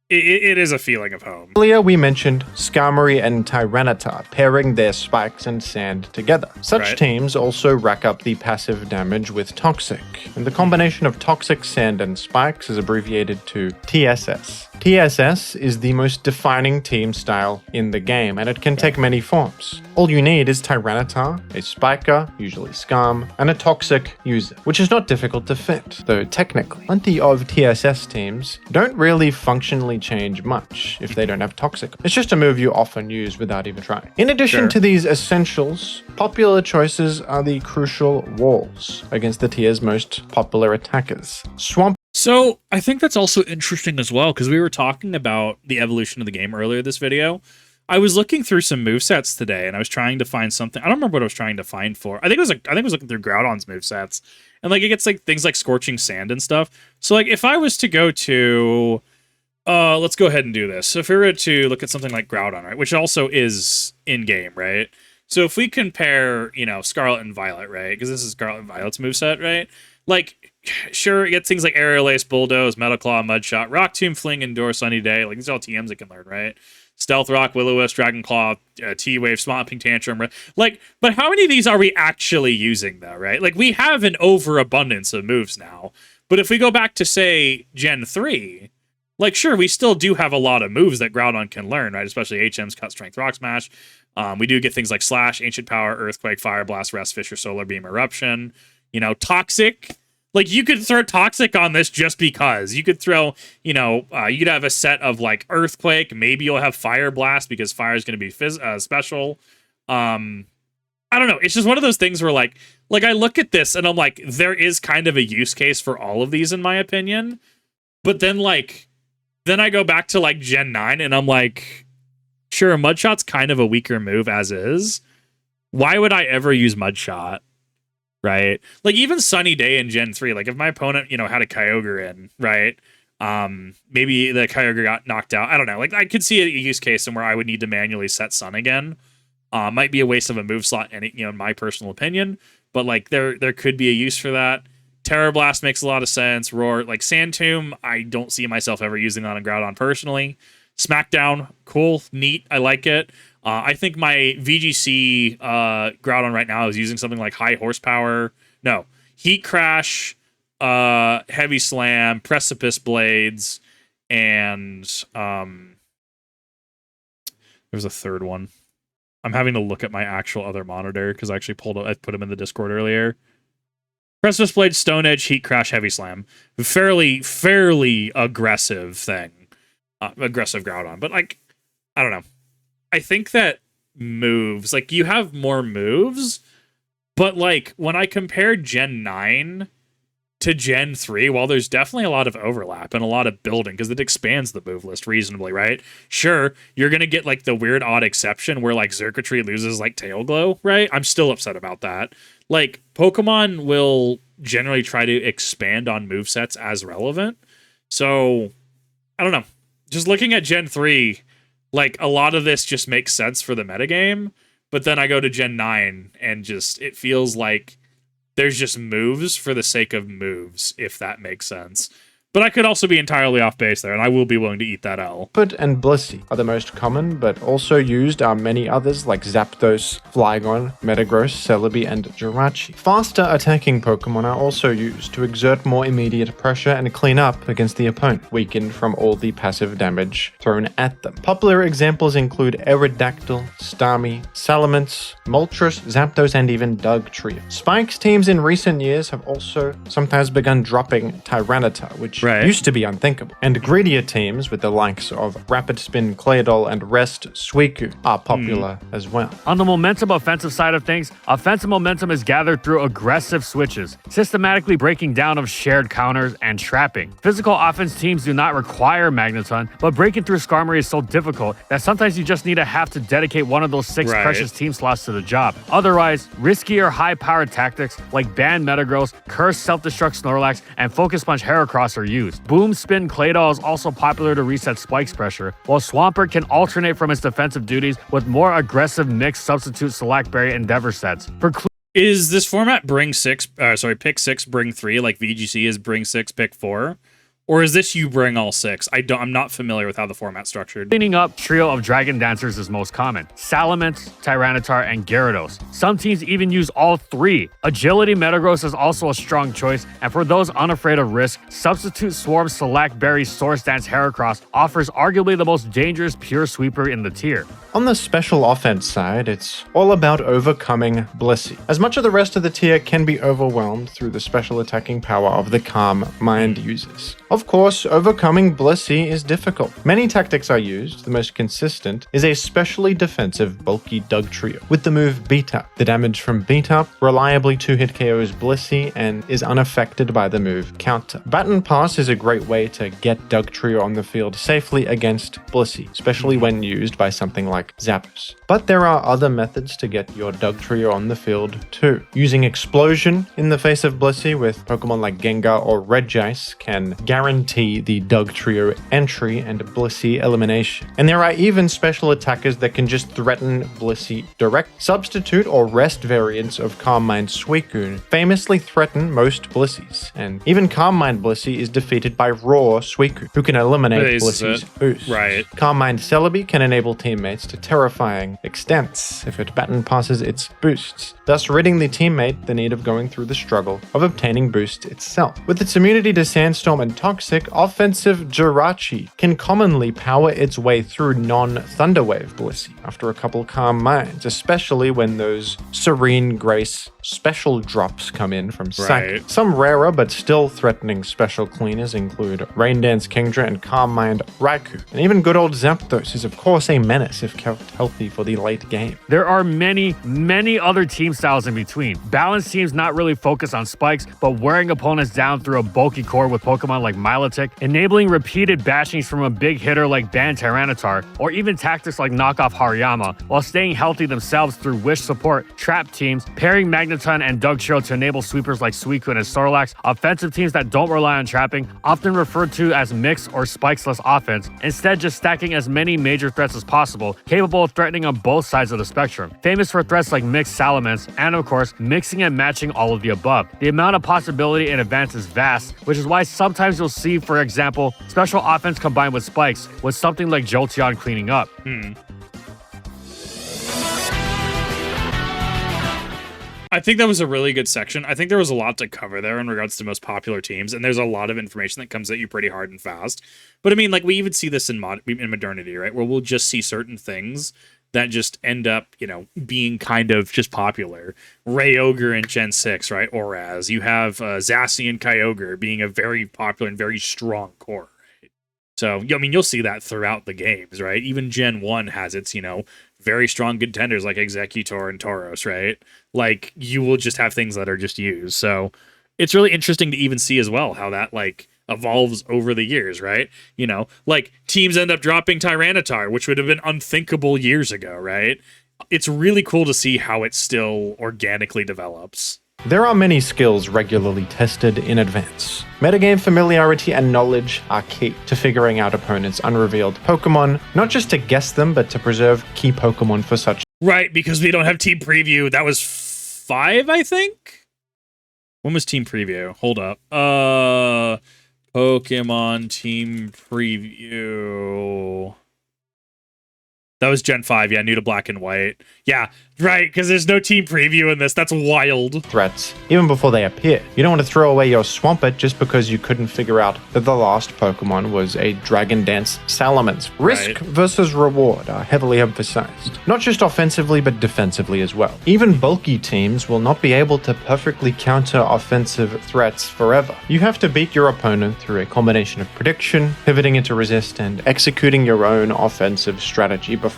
S1: it is a feeling of home.
S3: Earlier, we mentioned Skarmory and Tyranitar pairing their spikes and sand together. Such
S1: Right.
S3: teams also rack up the passive damage with Toxic, and the combination of Toxic, Sand, and Spikes is abbreviated to TSS. TSS is the most defining team style in the game, and it can take many forms. All you need is Tyranitar, a Spiker, usually Skarm, and a Toxic user, which is not difficult to fit, though technically. Plenty of TSS teams don't really functionally change much if they don't have Toxic. It's just a move you often use without even trying. In addition
S1: Sure.
S3: to these essentials, popular choices are the crucial walls against the tier's most popular attackers. Swamp
S1: So I think that's also interesting as well, because we were talking about the evolution of the game earlier this video. I was looking through some movesets today, and I was trying to find something. I don't remember what I was trying to find for. I think it was looking through Groudon's movesets, and like it gets like things like Scorching Sand and stuff. So like if I was to go to, let's go ahead and do this. So if we were to look at something like Groudon, right, which also is in game, right? So if we compare, Scarlet and Violet, right, because this is Scarlet and Violet's moveset, right? Like, sure, it gets things like Aerial Ace, Bulldoze, Metal Claw, Mudshot, Rock Tomb, Fling, Endure, Sunny Day. Like, these are all TMs it can learn, right? Stealth Rock, Will-O-Wisp, Dragon Claw, T-Wave, Swamping Tantrum. Like, but how many of these are we actually using, though, right? Like, we have an overabundance of moves now. But if we go back to, say, Gen 3, like, sure, we still do have a lot of moves that Groudon can learn, right? Especially HM's Cut, Strength, Rock Smash. We do get things like Slash, Ancient Power, Earthquake, Fire Blast, Rest, Fissure, Solar Beam, Eruption. Toxic. Like, you could throw Toxic on this just because. You could throw, you could have a set of, like, Earthquake. Maybe you'll have Fire Blast because Fire is going to be special. I don't know. It's just one of those things where, like I look at this and I'm like, there is kind of a use case for all of these, in my opinion. But then, then I go back to, like, Gen 9 and I'm like, sure, Mudshot's kind of a weaker move as is. Why would I ever use Mudshot? Right? Like, even Sunny Day in Gen 3, like, if my opponent, had a Kyogre in, right? Maybe the Kyogre got knocked out. I don't know. Like, I could see a use case in where I would need to manually set Sun again. Might be a waste of a move slot, in my personal opinion. But, like, there could be a use for that. Terror Blast makes a lot of sense. Roar, like, Sand Tomb, I don't see myself ever using on a Groudon personally. Smackdown, cool, neat, I like it. I think my VGC Groudon right now is using something like High Horsepower. No, Heat Crash, Heavy Slam, Precipice Blades, and there's a third one. I'm having to look at my actual other monitor because I actually I put them in the Discord earlier. Precipice Blade, Stone Edge, Heat Crash, Heavy Slam. Fairly aggressive thing. Aggressive Groudon. But, like, I don't know. I think that moves, like, you have more moves, but, like, when I compare Gen 9 to Gen 3, while there's definitely a lot of overlap and a lot of building, because it expands the move list reasonably, right? Sure, you're going to get, like, the weird odd exception where, like, Xurkitree loses, like, Tail Glow, right? I'm still upset about that. Like, Pokemon will generally try to expand on movesets as relevant. So, I don't know. Just looking at Gen 3, like, a lot of this just makes sense for the metagame, but then I go to Gen 9 and it feels like there's just moves for the sake of moves, if that makes sense. But I could also be entirely off base there, and I will be willing to eat that L.
S3: Put and Blissey are the most common, but also used are many others like Zapdos, Flygon, Metagross, Celebi, and Jirachi. Faster attacking Pokemon are also used to exert more immediate pressure and clean up against the opponent, weakened from all the passive damage thrown at them. Popular examples include Aerodactyl, Starmie, Salamence, Moltres, Zapdos, and even Dugtrio. Spikes teams in recent years have also sometimes begun dropping Tyranitar, which used to be unthinkable. And greedier teams with the likes of Rapid Spin, Claydol, and Rest Suicune are popular as well.
S2: On the momentum offensive side of things, offensive momentum is gathered through aggressive switches, systematically breaking down of shared counters and trapping. Physical offense teams do not require Magneton, but breaking through Skarmory is so difficult that sometimes you just need to have to dedicate one of those 6 precious team slots to the job. Otherwise, riskier high-powered tactics like Ban Metagross, Curse Self-Destruct Snorlax, and Focus Punch Heracross are used. Boom Spin Claydol is also popular to reset Spike's pressure, while Swampert can alternate from its defensive duties with more aggressive mixed substitute Select Berry Endeavor sets.
S1: Is this format pick 6, bring 3, like VGC is bring 6, pick 4? Or is this you bring all 6? I'm not familiar with how the format's structured.
S2: Cleaning up trio of Dragon Dancers is most common. Salamence, Tyranitar, and Gyarados. Some teams even use all 3. Agility Metagross is also a strong choice, and for those unafraid of risk, Substitute Swarm Select Berry Source Dance Heracross offers arguably the most dangerous pure sweeper in the tier.
S3: On the special offense side, it's all about overcoming Blissey, as much of the rest of the tier can be overwhelmed through the special attacking power of the Calm Mind users. Of course, overcoming Blissey is difficult. Many tactics are used. The most consistent is a specially defensive bulky Dugtrio with the move Beat Up. The damage from Beat Up reliably 2-hit KOs Blissey and is unaffected by the move Counter. Baton Pass is a great way to get Dugtrio on the field safely against Blissey, especially when used by something like Zapdos. But there are other methods to get your Dugtrio on the field too. Using Explosion in the face of Blissey with Pokemon like Gengar or Regice can guarantee the Dugtrio entry and Blissey elimination. And there are even special attackers that can just threaten Blissey direct. Substitute or rest variants of Calm Mind Suicune famously threaten most Blisseys, and even Calm Mind Blissey is defeated by Raw Suicune, who can eliminate Blissey's boost.
S1: Right.
S3: Calm Mind Celebi can enable teammates to terrifying extents if it baton passes its boosts, thus ridding the teammate the need of going through the struggle of obtaining boosts itself. With its immunity to Sandstorm and Toxic, offensive Jirachi can commonly power its way through non-Thunderwave Blissey after a couple Calm Minds, especially when those Serene Grace special drops come in from Psychic.
S1: Right.
S3: Some rarer but still threatening special cleaners include Rain Dance Kingdra and Calm Mind Raikou. And even good old Zapdos is of course a menace if kept healthy for the late game.
S2: There are many other team styles in between. Balanced teams not really focus on spikes, but wearing opponents down through a bulky core with Pokemon like Milotic, enabling repeated bashings from a big hitter like Ban Tyranitar, or even tactics like Knockoff Hariyama, while staying healthy themselves through Wish support, trap teams, pairing Magneton and Dugtrio to enable sweepers like Suicune and Snorlax, offensive teams that don't rely on trapping, often referred to as mix or spikesless offense, instead just stacking as many major threats as possible, capable of threatening on both sides of the spectrum. Famous for threats like mixed Salamence, and of course, mixing and matching all of the above. The amount of possibility in advance is vast, which is why sometimes you'll see, for example, special offense combined with spikes, with something like Jolteon cleaning up.
S1: I think that was a really good section. I think there was a lot to cover there in regards to most popular teams, and there's a lot of information that comes at you pretty hard and fast. But I mean, like, we even see this in modernity, right? Where we'll just see certain things that just end up, being kind of just popular. Kyogre in Gen 6, right? Or as you have Zacian and Kyogre being a very popular and very strong core, right? So, I mean, you'll see that throughout the games, right? Even Gen 1 has its, very strong contenders like Executor and Tauros, right? Like, you will just have things that are just used. So it's really interesting to even see as well how that, like, evolves over the years, right? Like, teams end up dropping Tyranitar, which would have been unthinkable years ago, right? It's really cool to see how it still organically develops.
S3: There are many skills regularly tested in advance. Metagame familiarity and knowledge are key to figuring out opponents' unrevealed Pokemon, not just to guess them, but to preserve key Pokemon for such.
S1: Right, because we don't have Team Preview. That was 5, I think? When was Team Preview? Hold up. Pokemon Team Preview. That was Gen 5, yeah, new to Black and White. Yeah, right, because there's no team preview in this. That's wild.
S3: Threats, even before they appear. You don't want to throw away your Swampert just because you couldn't figure out that the last Pokemon was a Dragon Dance Salamence. Risk versus reward are heavily emphasized, not just offensively but defensively as well. Even bulky teams will not be able to perfectly counter offensive threats forever. You have to beat your opponent through a combination of prediction, pivoting into resist, and executing your own offensive strategy before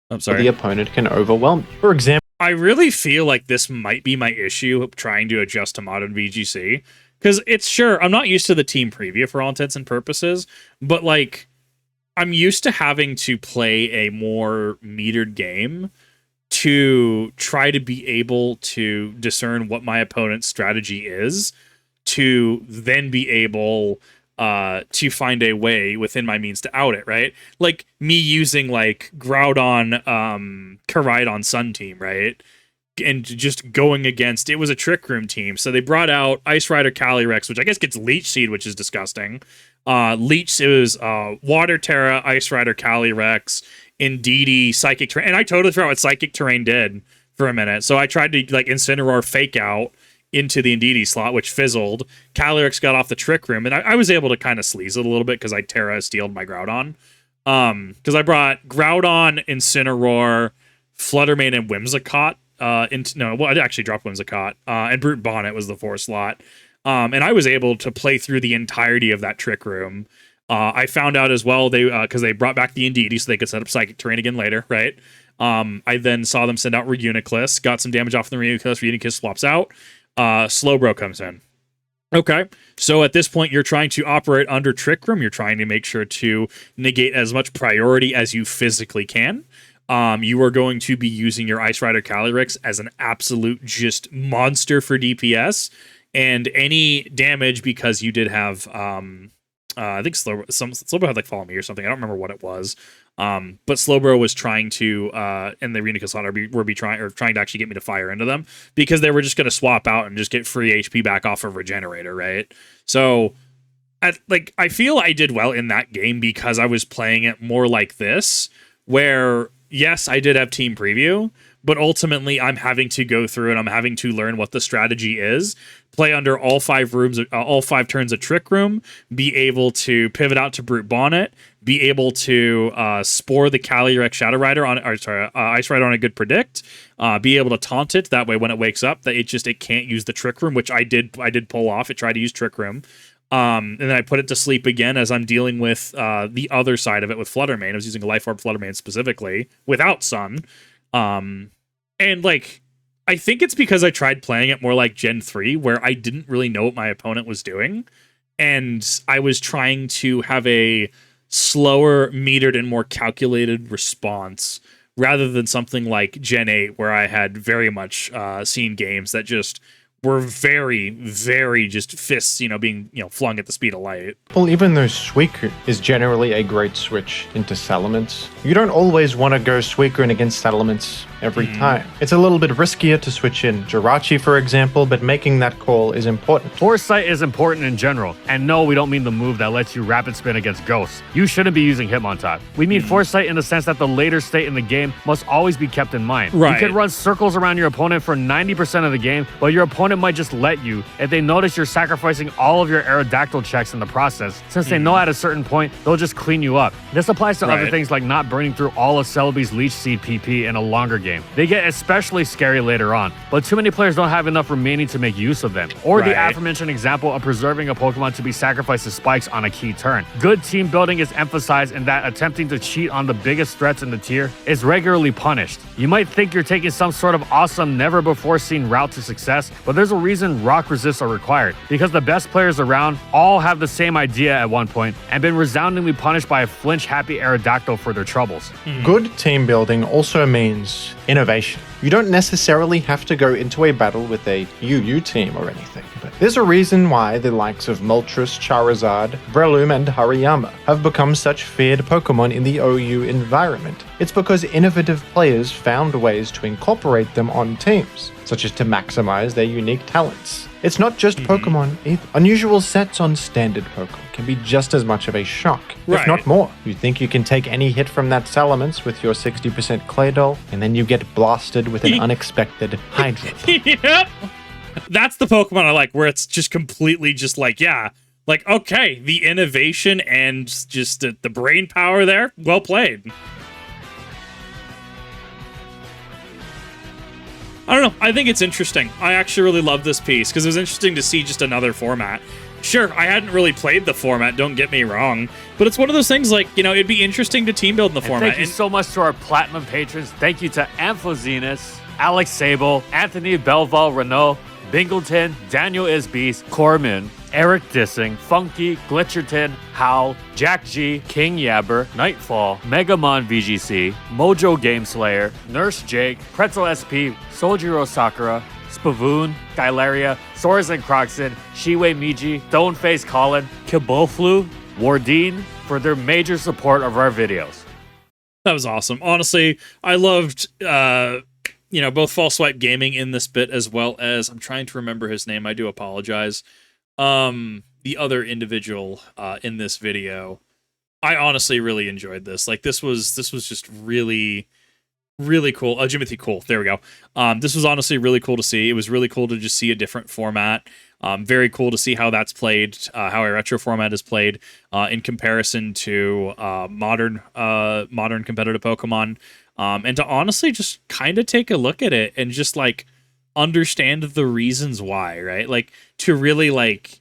S3: the opponent can overwhelm you. For example,
S1: I really feel like this might be my issue trying to adjust to modern VGC. Because I'm not used to the team preview for all intents and purposes, but like, I'm used to having to play a more metered game to try to be able to discern what my opponent's strategy is, to then be able to find a way within my means to out it, right? Like me using like Groudon, Koraidon Sun Team, right? and just going against, it was a Trick Room team. So they brought out Ice Rider Calyrex, which I guess gets Leech Seed, which is disgusting. Leech, it was Water Terra, Ice Rider Calyrex, Indeedee, Psychic Terrain. And I totally forgot what Psychic Terrain did for a minute. So I tried to like Incineroar Fake Out into the Indeedee slot, which fizzled. Calyrex got off the Trick Room, and I was able to kind of sleaze it a little bit because I Terra Steeled my Groudon. Because I brought Groudon, Incineroar, Fluttermane, and Whimsicott. I actually dropped Whimsicott. And Brute Bonnet was the 4 slot. And I was able to play through the entirety of that Trick Room. I found out as well, because they brought back the Indeedee so they could set up Psychic Terrain again later, right? I then saw them send out Reuniclus, got some damage off the Reuniclus, Reuniclus swaps out, Slowbro comes in. Okay, so at this point, you're trying to operate under Trick Room. You're trying to make sure to negate as much priority as you physically can. You are going to be using your Ice Rider Calyrex as an absolute just monster for DPS. And any damage, because you did have, I think Slowbro had like Follow Me or something. I don't remember what it was. But Slowbro was trying to, and the Reuniclus slot were trying to actually get me to fire into them because they were just going to swap out and just get free HP back off of Regenerator, right? So, I feel I did well in that game because I was playing it more like this, where yes, I did have team preview, but ultimately I'm having to go through and I'm having to learn what the strategy is, play under all 5 turns of Trick Room, be able to pivot out to Brute Bonnet, be able to spore the Calyrex Shadow Rider Ice Rider on a good predict, be able to taunt it, that way when it wakes up, that it can't use the Trick Room, which I did pull off. It tried to use Trick Room. And then I put it to sleep again as I'm dealing with the other side of it with Fluttermane. I was using a Life Orb Fluttermane specifically without Sun. And I think it's because I tried playing it more like Gen 3, where I didn't really know what my opponent was doing. And I was trying to have a slower, metered, and more calculated response rather than something like Gen 8, where I had very much seen games that just were very, very just fists, being, flung at the speed of light.
S3: Well, even though Suicune is generally a great switch into Salamence, you don't always want to go Suicune against Salamence every time. It's a little bit riskier to switch in Jirachi, for example, but making that call is important.
S2: Foresight is important in general, and no, we don't mean the move that lets you rapid spin against ghosts. You shouldn't be using Hitmontop. We mean Foresight in the sense that the later state in the game must always be kept in mind.
S1: Right.
S2: You can run circles around your opponent for 90% of the game, but your opponent might just let you if they notice you're sacrificing all of your Aerodactyl checks in the process, since they know at a certain point they'll just clean you up. This applies to other things like not burning through all of Celebi's Leech Seed PP in a longer game. They get especially scary later on, but too many players don't have enough remaining to make use of them. Or the aforementioned example of preserving a Pokemon to be sacrificed to spikes on a key turn. Good team building is emphasized in that attempting to cheat on the biggest threats in the tier is regularly punished. You might think you're taking some sort of awesome, never-before-seen route to success, but there's a reason rock resists are required, because the best players around all have the same idea at one point and been resoundingly punished by a flinch-happy Aerodactyl for their troubles.
S3: Good team building also means innovation. You don't necessarily have to go into a battle with a UU team or anything, but there's a reason why the likes of Moltres, Charizard, Breloom, and Hariyama have become such feared Pokemon in the OU environment. It's because innovative players found ways to incorporate them on teams, such as to maximize their unique talents. It's not just Pokemon either. Unusual sets on standard Pokemon can be just as much of a shock, if not more. You think you can take any hit from that Salamence with your 60% Claydol, and then you get blasted with an unexpected Hydro.
S1: Yep. That's the Pokemon I like, where it's just completely just okay, the innovation and just the brain power there, well played. I don't know. I think it's interesting. I actually really love this piece because it was interesting to see just another format. Sure, I hadn't really played the format, don't get me wrong, but it's one of those things it'd be interesting to team build in the format.
S2: Thank you so much to our Platinum patrons. Thank you to Amphozenus, Alex Sable, Anthony Belval Renault, Bingleton, Daniel Isbeast, Corman, Eric Dissing, Funky, Glitcherton, Howl, Jack G, King Yabber, Nightfall, Megamon VGC, Mojo Gameslayer, Nurse Jake, Pretzel SP, Soljiro Sakura, Spavoon, Gylaria, Soras and Croxon, Shiwei Miji, Stoneface Colin, Kiboflu, Wardine for their major support of our videos.
S1: That was awesome. Honestly, I loved both False Swipe Gaming in this bit, as well as, I'm trying to remember his name, I do apologize, the other individual in this video. I honestly really enjoyed this. Like, this was just really, really cool. Jimothy Cool, there we go. This was honestly really cool to see. It was really cool to just see a different format. Very cool to see how that's played, how a retro format is played in comparison to modern competitive Pokemon. And to honestly just kind of take a look at it and just like understand the reasons why, right? Like, to really like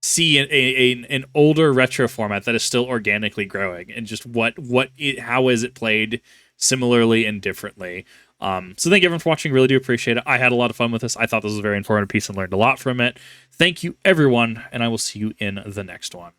S1: see an older retro format that is still organically growing, and just how is it played similarly and differently. So thank you everyone for watching. Really do appreciate it. I had a lot of fun with this. I thought this was a very informative piece and learned a lot from it. Thank you everyone, and I will see you in the next one.